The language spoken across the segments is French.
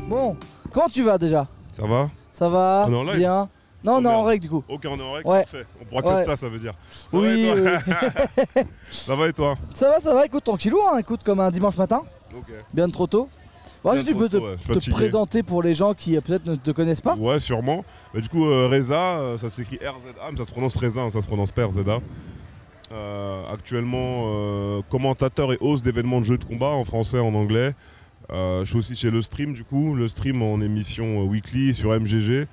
Bon, comment tu vas déjà? Ça va? Ça va? On est en live? Bien. Non, on est en règle du coup. Ok, on est en règle, Ouais. parfait. On pourra que ça, ça veut dire. Ça Oui, va et oui. toi? Ça va et toi? Ça va, écoute, tranquillou, hein, écoute, comme un dimanche matin. Ok. Bien trop tôt. Bon, Bien est-ce que tu trop peux tôt, ouais, je suis te fatigué. présenter pour les gens qui peut-être ne te connaissent pas? Ouais, sûrement. Bah, du coup, Reza, ça s'écrit RZA, mais ça se prononce Reza, hein, ça se prononce pas RZA. Actuellement, commentateur et host d'événements de jeux de combat en français, en anglais. Je suis aussi chez Le Stream, du coup. Le Stream en émission weekly sur MGG.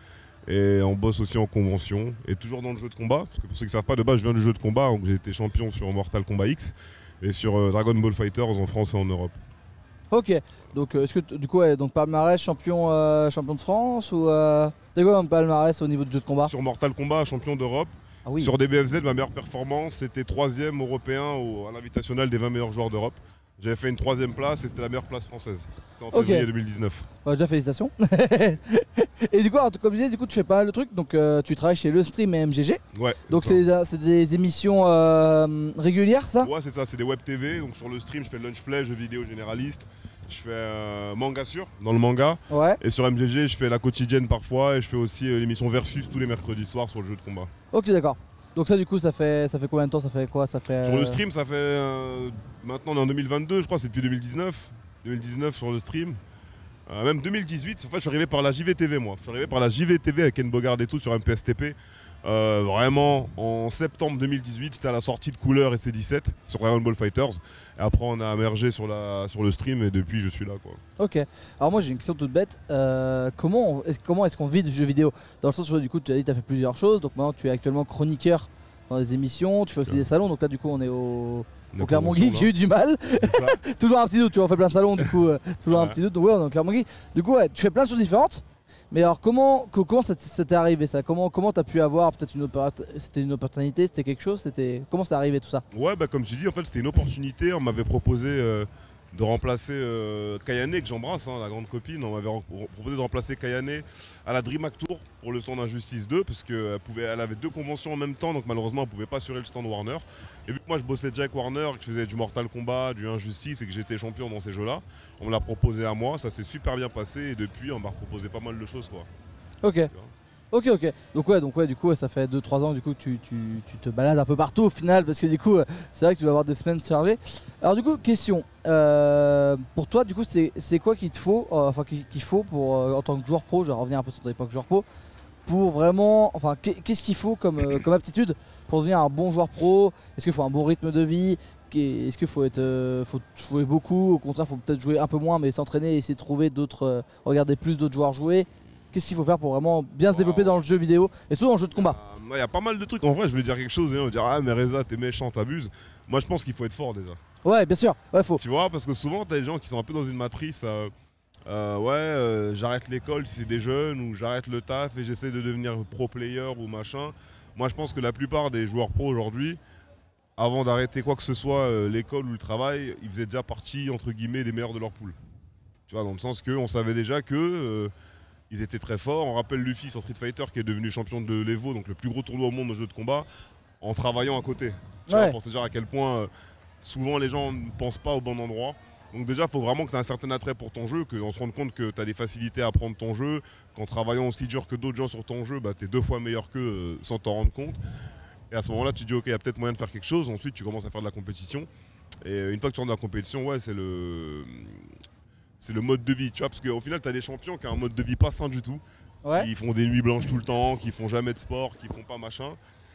Et on bosse aussi en convention. Et toujours dans le jeu de combat. Parce que pour ceux qui ne savent pas, de base, je viens du jeu de combat. Donc j'ai été champion sur Mortal Kombat X. Et sur Dragon Ball Fighters en France et en Europe. Ok, donc est-ce que du coup, ouais, donc palmarès champion, champion de France ou t'as quoi un palmarès au niveau du jeu de combat? Sur Mortal Kombat, champion d'Europe. Ah oui. Sur DBFZ, ma meilleure performance, c'était 3ème européen à l'invitationnel des 20 meilleurs joueurs d'Europe. J'avais fait une 3ème place et c'était la meilleure place française. C'était en février 2019. Bah, déjà félicitations. Et du coup, alors, comme je disais, du coup, tu fais pas mal de trucs. Donc tu travailles chez Le Stream et MGG. Ouais. Donc c'est des émissions régulières, ça? Ouais, c'est ça, c'est des web TV. Donc sur Le Stream, je fais lunch play, jeux vidéo généraliste. Je fais manga sûr, dans le manga. Ouais. Et sur MGG, je fais la quotidienne parfois. Et je fais aussi l'émission Versus tous les mercredis soirs sur le jeu de combat. Ok, d'accord. Donc ça, du coup, ça fait combien de temps? Ça fait quoi? Ça fait Sur Le Stream, ça fait maintenant on est en 2022, je crois, c'est depuis 2019. 2019 sur Le Stream. Même 2018, en fait je suis arrivé par la JVTV moi. Je suis arrivé par la JVTV avec Ken Bogard et tout sur MPSTP. Vraiment en septembre 2018, c'était à la sortie de Couleur et C17 sur Dragon Ball Fighters. Et après on a émergé sur le stream et depuis je suis là quoi. Ok. Alors moi j'ai une question toute bête. Comment est-ce qu'on vit du jeu vidéo? Dans le sens où du coup tu as dit que tu as fait plusieurs choses. Donc maintenant tu es actuellement chroniqueur dans les émissions, tu fais aussi des salons. Donc là du coup on est au Clermont Geek, j'ai eu du mal. Toujours un petit doute, tu vois, on fait plein de salons du coup, toujours un petit doute. Donc ouais, on est au Clermont Geek. Du coup ouais, tu fais plein de choses différentes. Mais alors comment ça t'est arrivé ça? Comment t'as pu avoir peut-être c'était une opportunité, c'était quelque chose, comment c'est arrivé tout ça? Ouais bah comme tu dis en fait c'était une opportunité, on m'avait proposé de remplacer Kayane que j'embrasse, hein, la grande copine, on m'avait proposé de remplacer Kayane à la DreamHack Tour pour le stand d'Injustice 2 parce qu'elle avait 2 conventions en même temps donc malheureusement elle pouvait pas assurer le stand Warner. Et vu que moi je bossais déjà avec Warner, que je faisais du Mortal Kombat, du Injustice et que j'étais champion dans ces jeux-là, on me l'a proposé à moi, ça s'est super bien passé et depuis on m'a proposé pas mal de choses quoi. Ok. Ok. Donc ouais, du coup ça fait 2-3 ans du coup que tu te balades un peu partout au final parce que du coup c'est vrai que tu vas avoir des semaines chargées. Alors du coup question, pour toi du coup c'est quoi qu'il te faut, qu'il faut pour en tant que joueur pro, je vais revenir un peu sur ton époque joueur pro, pour vraiment, qu'est-ce qu'il faut comme aptitude pour devenir un bon joueur pro? Est-ce qu'il faut un bon rythme de vie? Est-ce qu'il faut jouer beaucoup? Au contraire faut peut-être jouer un peu moins mais s'entraîner et essayer de trouver d'autres, regarder plus d'autres joueurs jouer? Qu'est-ce qu'il faut faire pour vraiment bien se développer dans le jeu vidéo et surtout dans le jeu de combat? Il y a pas mal de trucs. En vrai, je vais dire quelque chose et on va dire ah mais Reza t'es méchant, t'abuses. Moi je pense qu'il faut être fort déjà. Ouais, bien sûr. Ouais, faut. Tu vois, parce que souvent t'as des gens qui sont un peu dans une matrice. J'arrête l'école si c'est des jeunes ou j'arrête le taf et j'essaie de devenir pro player ou machin. Moi je pense que la plupart des joueurs pro aujourd'hui, avant d'arrêter quoi que ce soit, l'école ou le travail, ils faisaient déjà partie entre guillemets des meilleurs de leur poule. Tu vois, dans le sens qu'on savait déjà que ils étaient très forts. On rappelle Luffy sur Street Fighter qui est devenu champion de l'Evo, donc le plus gros tournoi au monde de jeux de combat, en travaillant à côté. Tu vois, pour te dire à quel point souvent les gens ne pensent pas au bon endroit. Donc déjà, il faut vraiment que tu aies un certain attrait pour ton jeu, qu'on se rende compte que tu as des facilités à apprendre ton jeu, qu'en travaillant aussi dur que d'autres gens sur ton jeu, tu es 2 fois meilleur qu'eux sans t'en rendre compte. Et à ce moment-là, tu te dis ok, il y a peut-être moyen de faire quelque chose. Ensuite, tu commences à faire de la compétition. Et une fois que tu rentres dans la compétition, ouais, c'est le mode de vie, tu vois, parce qu'au final, tu as des champions qui ont un mode de vie pas sain du tout. Ouais. Qui font des nuits blanches tout le temps, qui font jamais de sport, qui font pas machin.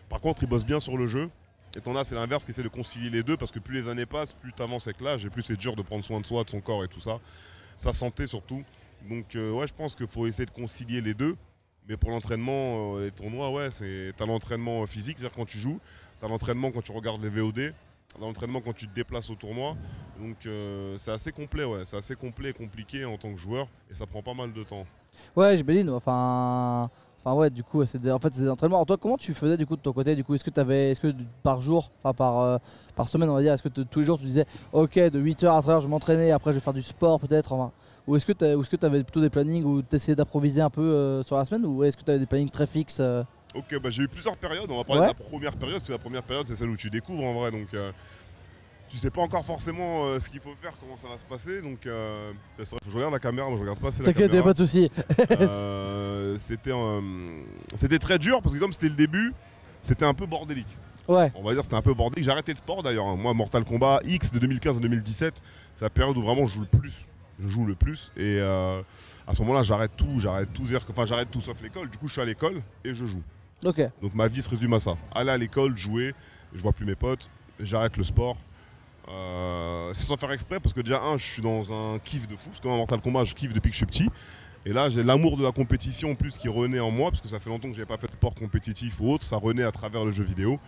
Par contre, ils bossent bien sur le jeu. Et t'en as, c'est l'inverse, qui essaie de concilier les deux, parce que plus les années passent, plus t'avances avec l'âge, et plus c'est dur de prendre soin de soi, de son corps et tout ça. Sa santé surtout. Donc ouais, je pense qu'il faut essayer de concilier les deux. Mais pour l'entraînement, les tournois, ouais, t'as l'entraînement physique, c'est-à-dire quand tu joues, t'as l'entraînement quand tu regardes les VOD, t'as l'entraînement quand tu te déplaces au tournoi. Donc c'est assez complet, ouais, c'est assez complet et compliqué en tant que joueur, et ça prend pas mal de temps. Ouais, j'imagine. Ouais, du coup, c'est des entraînements. Alors toi, comment tu faisais du coup de ton côté? Du coup, est-ce que par jour, par semaine, on va dire, est-ce que tous les jours tu disais, ok, de 8h à 13h, je vais m'entraîner, après je vais faire du sport peut-être, ou est-ce que tu avais plutôt des plannings où tu essayais d'improviser un peu sur la semaine, ou est-ce que tu avais des plannings très fixes? Ok, j'ai eu plusieurs périodes. On va parler de la première période, parce que la première période, c'est celle où tu découvres en vrai. Donc tu sais pas encore forcément ce qu'il faut faire, comment ça va se passer. Donc, c'est vrai, faut que je regarde la caméra, moi je regarde pas assez la T'inquiète, y'a caméra. pas de soucis. C'était très dur parce que comme c'était le début, c'était un peu bordélique. Ouais, On va dire c'était un peu bordélique. J'ai arrêté le sport d'ailleurs, hein. Moi, Mortal Kombat X de 2015 à 2017, c'est la période où vraiment je joue le plus. Je joue le plus et à ce moment-là j'arrête tout, enfin j'arrête tout sauf l'école. Du coup je suis à l'école et je joue. ok. Donc ma vie se résume à ça. Aller à l'école, jouer, je vois plus mes potes, j'arrête le sport. C'est sans faire exprès parce que déjà je suis dans un kiff de fou. Parce que dans Mortal Kombat je kiffe depuis que je suis petit. Et là j'ai l'amour de la compétition en plus qui renaît en moi parce que ça fait longtemps que j'avais pas fait de sport compétitif ou autre. Ça renaît à travers le jeu vidéo.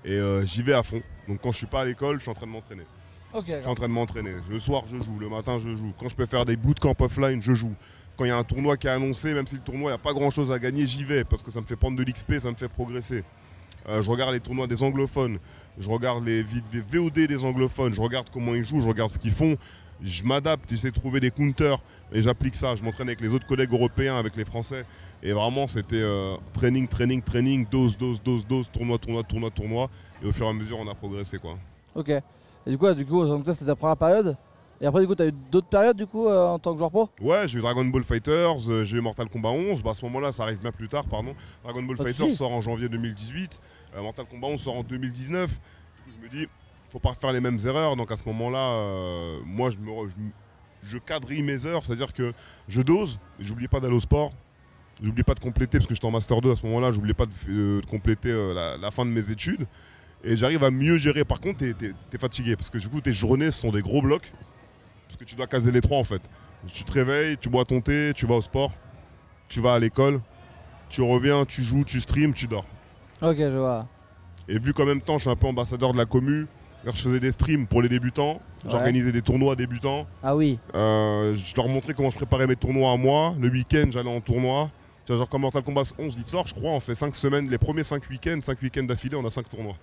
Et j'y vais à fond. Donc quand je suis pas à l'école, je suis en train de m'entraîner. Ok. Je suis en train de m'entraîner. Le soir, je joue. Le matin, je joue. Quand je peux faire des bootcamps offline, je joue. Quand il y a un tournoi qui est annoncé, même si le tournoi, il n'y a pas grand-chose à gagner, j'y vais parce que ça me fait prendre de l'XP, ça me fait progresser. Je regarde les tournois des anglophones. Je regarde les VOD des anglophones. Je regarde comment ils jouent. Je regarde ce qu'ils font. Je m'adapte. J'essaie de trouver des counters et j'applique ça. Je m'entraîne avec les autres collègues européens, avec les Français. Et vraiment, c'était training, dose, tournoi. Et au fur et à mesure, on a progressé, quoi. Ok. Et du coup, donc ça c'était ta première période. Et après, du coup, t'as eu d'autres périodes du coup en tant que joueur pro? Ouais, j'ai eu Dragon Ball Fighters, j'ai eu Mortal Kombat 11. Bah, à ce moment-là, ça arrive bien plus tard, pardon. Dragon Ball Pas de Fighters soucis. sort en janvier 2018. Mortal Kombat 11 sort en 2019. Du coup, je me dis, faut pas faire les mêmes erreurs. Donc à ce moment-là, moi, je quadrille mes heures. C'est-à-dire que je dose, et j'oublie pas d'aller au sport. J'oublie pas de compléter, parce que j'étais en Master 2 à ce moment-là, j'oubliais pas de compléter la fin de mes études. Et j'arrive à mieux gérer. Par contre, t'es fatigué, parce que du coup, tes journées sont des gros blocs. Parce que tu dois caser les trois en fait. Tu te réveilles, tu bois ton thé, tu vas au sport, tu vas à l'école, tu reviens, tu joues, tu streams, tu dors. Ok, je vois. Et vu qu'en même temps, je suis un peu ambassadeur de la commu, je faisais des streams pour les débutants, j'organisais des tournois débutants. Ah oui. Je leur montrais comment je préparais mes tournois à moi. Le week-end, j'allais en tournoi. Tu vois, genre comme Mortal Kombat 11, il sort, je crois, on fait 5 semaines, les premiers 5 week-ends d'affilée, on a 5 tournois.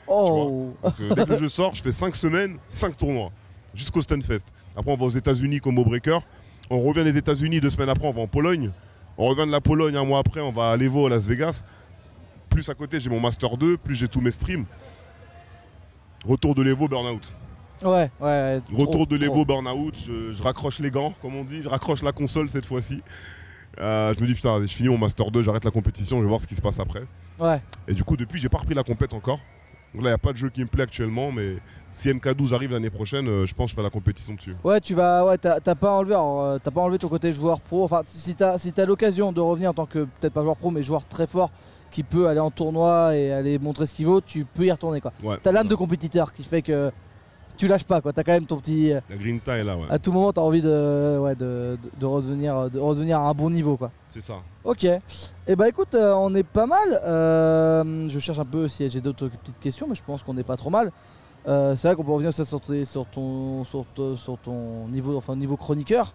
Oh. Donc, dès que le jeu sort, je fais 5 semaines, 5 tournois, jusqu'au Stunfest. Après, on va aux États-Unis comme au Breaker. On revient des États-Unis 2 semaines après, on va en Pologne. On revient de la Pologne un mois après, on va à l'Evo à Las Vegas. Plus à côté, j'ai mon Master 2, plus j'ai tous mes streams. Retour de l'Evo, burn-out. Ouais. Retour de l'Evo, burn-out. Je raccroche les gants, comme on dit. Je raccroche la console cette fois-ci. Je me dis, putain, je finis mon Master 2, j'arrête la compétition, je vais voir ce qui se passe après. Ouais. Et du coup, depuis, j'ai pas repris la compète encore. Donc là, il n'y a pas de jeu qui me plaît actuellement, mais si MK12 arrive l'année prochaine, je pense que je fais la compétition dessus. Ouais, tu vas. Ouais, t'as pas enlevé. T'as pas enlevé ton côté joueur pro. Enfin, si t'as l'occasion de revenir en tant que peut-être pas joueur pro, mais joueur très fort qui peut aller en tournoi et aller montrer ce qu'il vaut, tu peux y retourner quoi. Ouais, T'as l'âme de compétiteur qui fait que tu lâches pas quoi. T'as quand même ton petit. la grinta est là, ouais. À tout moment, t'as envie de revenir à un bon niveau quoi. C'est ça. Ok. Et bah écoute, on est pas mal. Je cherche un peu si j'ai d'autres petites questions, mais je pense qu'on est pas trop mal. C'est vrai qu'on peut revenir sur ton niveau, enfin niveau chroniqueur.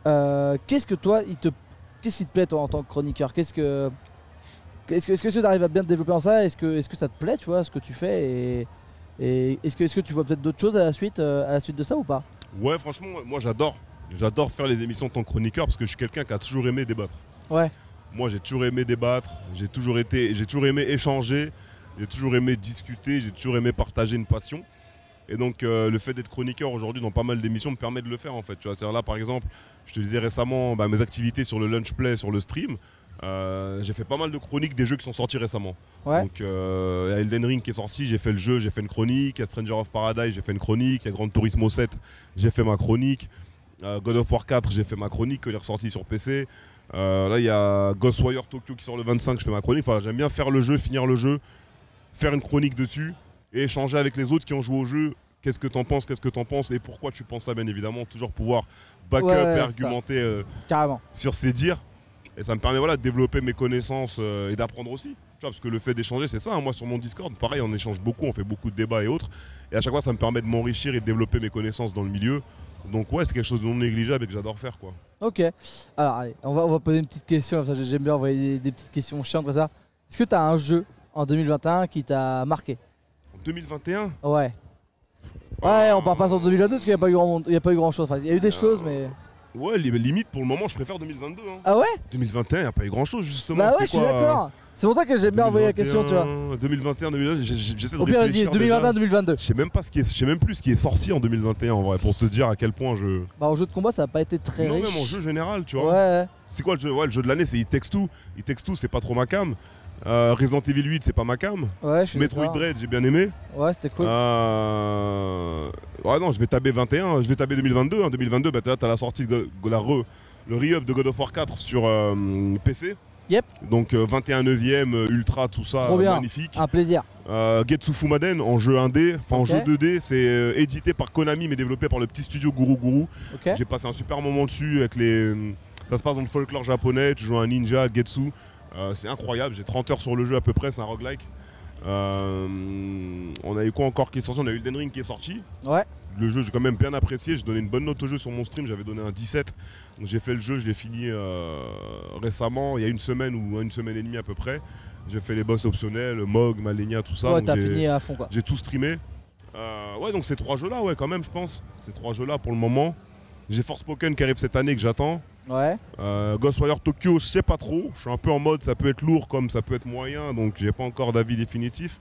Qu'est-ce qui te plaît toi en tant que chroniqueur? Est-ce que tu arrives à bien te développer en ça? Est-ce que ça te plaît, tu vois, ce que tu fais et est-ce que tu vois peut-être d'autres choses à la suite de ça ou pas? Ouais, franchement, moi j'adore. J'adore faire les émissions en tant que chroniqueur parce que je suis quelqu'un qui a toujours aimé débattre. Ouais. Moi, j'ai toujours aimé débattre, j'ai toujours aimé échanger, j'ai toujours aimé discuter, j'ai toujours aimé partager une passion. Et donc, le fait d'être chroniqueur aujourd'hui dans pas mal d'émissions me permet de le faire en fait. Tu vois, c'est-à-dire là, par exemple, je te disais récemment mes activités sur le Lunch Play, sur le stream. J'ai fait pas mal de chroniques des jeux qui sont sortis récemment. Ouais. Donc, il y a Elden Ring qui est sorti, j'ai fait le jeu, j'ai fait une chronique. Il y a Stranger of Paradise, j'ai fait une chronique. Il y a Gran Turismo 7, j'ai fait ma chronique. God of War 4, j'ai fait ma chronique, qui est ressorti sur PC. Là, il y a Ghostwire Tokyo qui sort le 25, je fais ma chronique. Enfin, j'aime bien faire le jeu, finir le jeu, faire une chronique dessus et échanger avec les autres qui ont joué au jeu. Qu'est-ce que t'en penses et pourquoi tu penses ça, bien évidemment. Toujours pouvoir back up et argumenter Carrément. sur ses dires. Et ça me permet de développer mes connaissances et d'apprendre aussi. Tu vois, parce que le fait d'échanger, c'est ça. Hein. Moi, sur mon Discord, pareil, on échange beaucoup, on fait beaucoup de débats et autres. Et à chaque fois, ça me permet de m'enrichir et de développer mes connaissances dans le milieu. Donc ouais, c'est quelque chose de non négligeable et que j'adore faire, quoi. Ok. Alors allez, on va poser une petite question. J'aime bien envoyer des petites questions chiantes comme ça. Est-ce que tu as un jeu en 2021 qui t'a marqué? En 2021 ? Ouais. Ouais, on part pas sur 2022 parce qu'il n'y a pas eu grand chose. Enfin, il y a eu des choses, mais. Ouais, limite pour le moment, je préfère 2022. Hein. Ah ouais? 2021, il n'y a pas eu grand chose justement. Bah ouais, c'est je suis quoi, d'accord. C'est pour ça que j'aime bien envoyer la question, tu vois. 2021, 2022, j'essaie de Au pire, vas-y, réfléchir 2021, déjà. 2022. Je sais même pas je sais même plus ce qui est sorti en 2021 en vrai, pour te dire à quel point je. Bah, en jeu de combat, ça a pas été très Non, riche. même en jeu général, tu vois. Ouais. C'est quoi le jeu? Ouais, le jeu de l'année, c'est It Takes Two. It Takes Two, c'est pas trop ma cam. Resident Evil 8, c'est pas ma cam. Ouais, je suis Metroid d'accord. Dread, j'ai bien aimé. Ouais, c'était cool. Ouais, non, je vais taber 21, je vais taber 2022. En 2022, bah, t'as la sortie de le re-up de God of War 4 sur PC. Yep. Donc 21 neuvième, Ultra, tout ça, Trop bien. magnifique. Un plaisir. Getsu Fumaden en jeu 1D, enfin en Ok. jeu 2D, c'est édité par Konami mais développé par le petit studio Guru Guru. Ok. J'ai passé un super moment dessus avec les. Ça se passe dans le folklore japonais, tu joues un ninja, Getsu. C'est incroyable, j'ai 30 heures sur le jeu à peu près, c'est un roguelike. On a eu quoi encore qui est sorti? On a eu Elden Ring qui est sorti. Ouais. Le jeu, j'ai quand même bien apprécié. J'ai donné une bonne note au jeu sur mon stream. J'avais donné un 17. Donc j'ai fait le jeu, je l'ai fini récemment, il y a une semaine ou une semaine et demie à peu près. J'ai fait les boss optionnels, Mog, Malenia, tout ça. Ouais, Donc t'as fini à fond, quoi. j'ai tout streamé. Ouais, donc ces 3 jeux-là, ouais, quand même, je pense. Ces 3 jeux-là pour le moment. J'ai Forspoken qui arrive cette année que j'attends. Ouais. Ghostwire Tokyo, je sais pas trop. Je suis un peu en mode, ça peut être lourd comme ça peut être moyen. Donc j'ai pas encore d'avis définitif.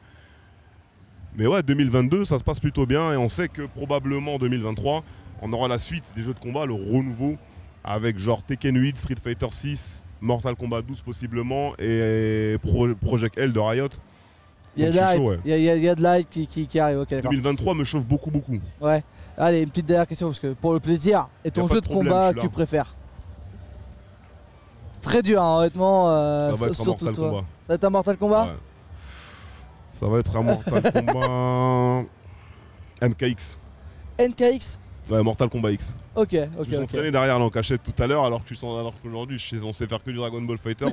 Mais ouais, 2022, ça se passe plutôt bien et on sait que probablement en 2023, on aura la suite des jeux de combat, le renouveau, avec genre Tekken 8, Street Fighter 6, Mortal Kombat 12 possiblement et Project L de Riot. Il y a Donc de je suis l'hype, chaud, ouais. il y a de l'hype qui arrive, ok, d'accord. 2023 me chauffe beaucoup. Ouais. Allez, une petite dernière question, parce que pour le plaisir, et ton Y a pas jeu de de problème, combat je que suis tu là. préfères? Très dur, hein, honnêtement. Ça va être un surtout Mortal toi. Kombat. Ça va être un Mortal Kombat? Ouais. Ça va être un Mortal Kombat MKX. NKX? Ouais, Mortal Kombat X. Ok, Je ok, me suis ok. entraîné derrière là en cachette tout à l'heure alors qu'aujourd'hui je suis censé faire que du Dragon Ball Fighters.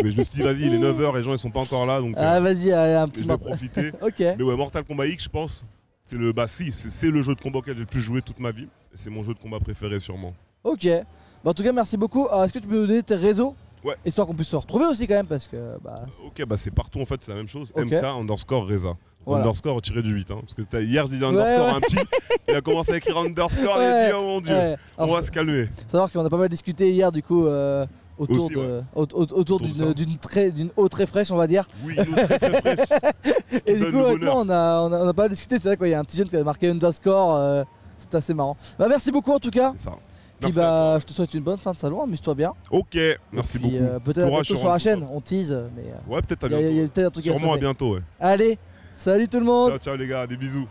Mais je me suis dit vas-y, il est 9h, les gens ils sont pas encore là donc Ah, vas-y, allez, un je petit vais Mortal. profiter. Ok. Mais ouais, Mortal Kombat X, je pense, c'est le jeu de combat auquel j'ai le plus joué toute ma vie. Et c'est mon jeu de combat préféré sûrement. Ok. Bah, en tout cas, merci beaucoup. Alors, est-ce que tu peux nous donner tes réseaux? Ouais. Histoire qu'on puisse se retrouver aussi quand même, parce que bah. Ok, bah c'est partout en fait, c'est la même chose. Ok. MK_Reza. Voilà. Underscore tiré du 8. Hein, parce que hier j'ai dit underscore ouais. à un petit, il a commencé à écrire underscore et il a Ouais, dit oh mon dieu, ouais. on Alors, va se calmer. faut savoir qu'on a pas mal discuté hier du coup autour Aussi, de ouais. autour de ça. d'une eau très fraîche, on va dire. Oui, une eau très fraîche. Et du donne coup le honnêtement, on a pas mal discuté, c'est vrai qu'il y a un petit jeune qui a marqué underscore, c'est assez marrant. Bah merci beaucoup en tout cas. C'est ça. Puis Merci à bah je te souhaite une bonne fin de salon, amuse-toi bien. toi. Ok, merci Et puis, beaucoup. peut-être Courage bientôt sur la chaîne, on tease, mais Ouais, peut-être à il y a bientôt. peut-être un truc à se Sûrement à passer. bientôt, ouais. Allez, salut tout le monde. Ciao, ciao les gars, des bisous.